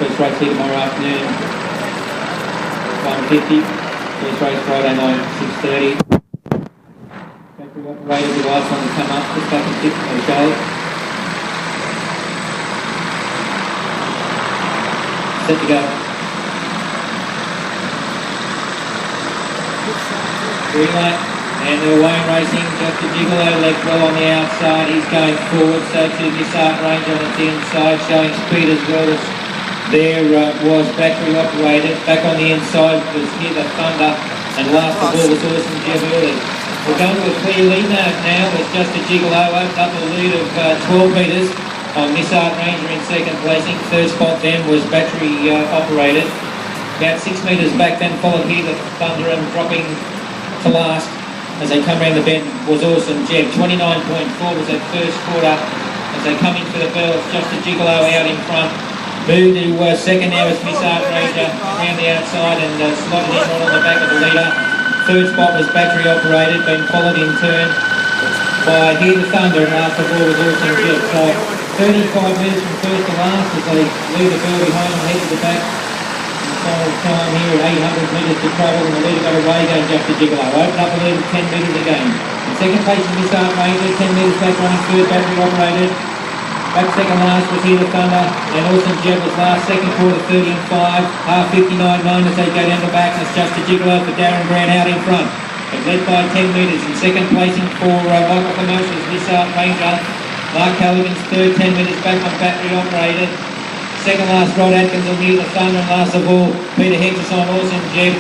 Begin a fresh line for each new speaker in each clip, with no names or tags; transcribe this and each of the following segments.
First race here tomorrow afternoon, 1:50. First race Friday night, 6:30. Factory operated, the last one to come up, just back and tip for the show. Set to go. Green light. And the Wayne Racing, just a Gigolo left well on the outside. He's going forward, so to Miss Art Range on its inside, showing speed as well as there was Battery Operated. Back on the inside was Here the Thunder, and last of all was Awesome Jeb early. We're going to a clear lead now. It's just a Gigolo, opened up a lead of 12 metres on Miss Art Ranger in second placing. Third spot then was Battery Operated. About 6 metres back then followed Here the Thunder, and dropping to last as they come round the bend was Awesome Jeb. 29.4 was that first quarter. As they come in for the bell, it's just a Gigolo out in front. Moved to second now is Miss Art Ranger around the outside and slotted in right on the back of the leader. Third spot was Battery Operated, been followed in turn by Here the Thunder, and last of all was Awesome Jeb. So 35 metres from first to last as they leave the bell behind and head to the back. Final time here at 800 metres to travel, and the leader got away going just a Gigolo. Open up a lead of 10 metres again. In second place is Miss Art Ranger, 10 metres back running third, Battery Operated. Back second last was Here the Thunder, and Awesome Jeb was last, second quarter 30 and 5, half 59.9 as they go down the back, and it's just a Gigolo for Darren Brown out in front. But led by 10 metres. In second placing for Michael Promotions, Miss Art Ranger. Mark Callaghan's third, 10 metres back on Battery Operated. Second last, Rod Atkins on Here the Thunder, and last of all, Peter Hedges on Awesome Jeb.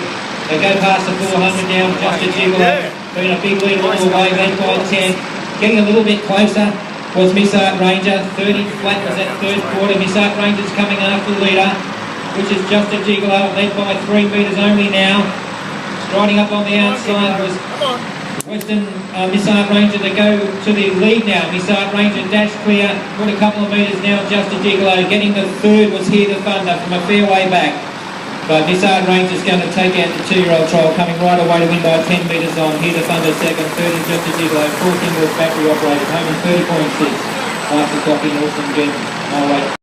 They go past the 400 now, just a Gigolo. Been a big lead all the way, led by 10. Getting a little bit closer was Miss Art Ranger. 30 flat was that third quarter. Miss Art Ranger's coming after the leader, which is just a Gigolo, led by 3 metres only now. Striding up on the outside was Western Miss Art Ranger to go to the lead now. Miss Art Ranger dash clear, put a couple of metres now, just a Gigolo. Getting the third was Here the Thunder from a fair way back. But Miss Art Ranger's going to take out the 2-year-old trial, coming right away to win by 10 metres on Here the Thunder second, third is just a Gigolo, fourth in was Battery Operated, home in 30.6. After clocking Awesome Jeb, my way.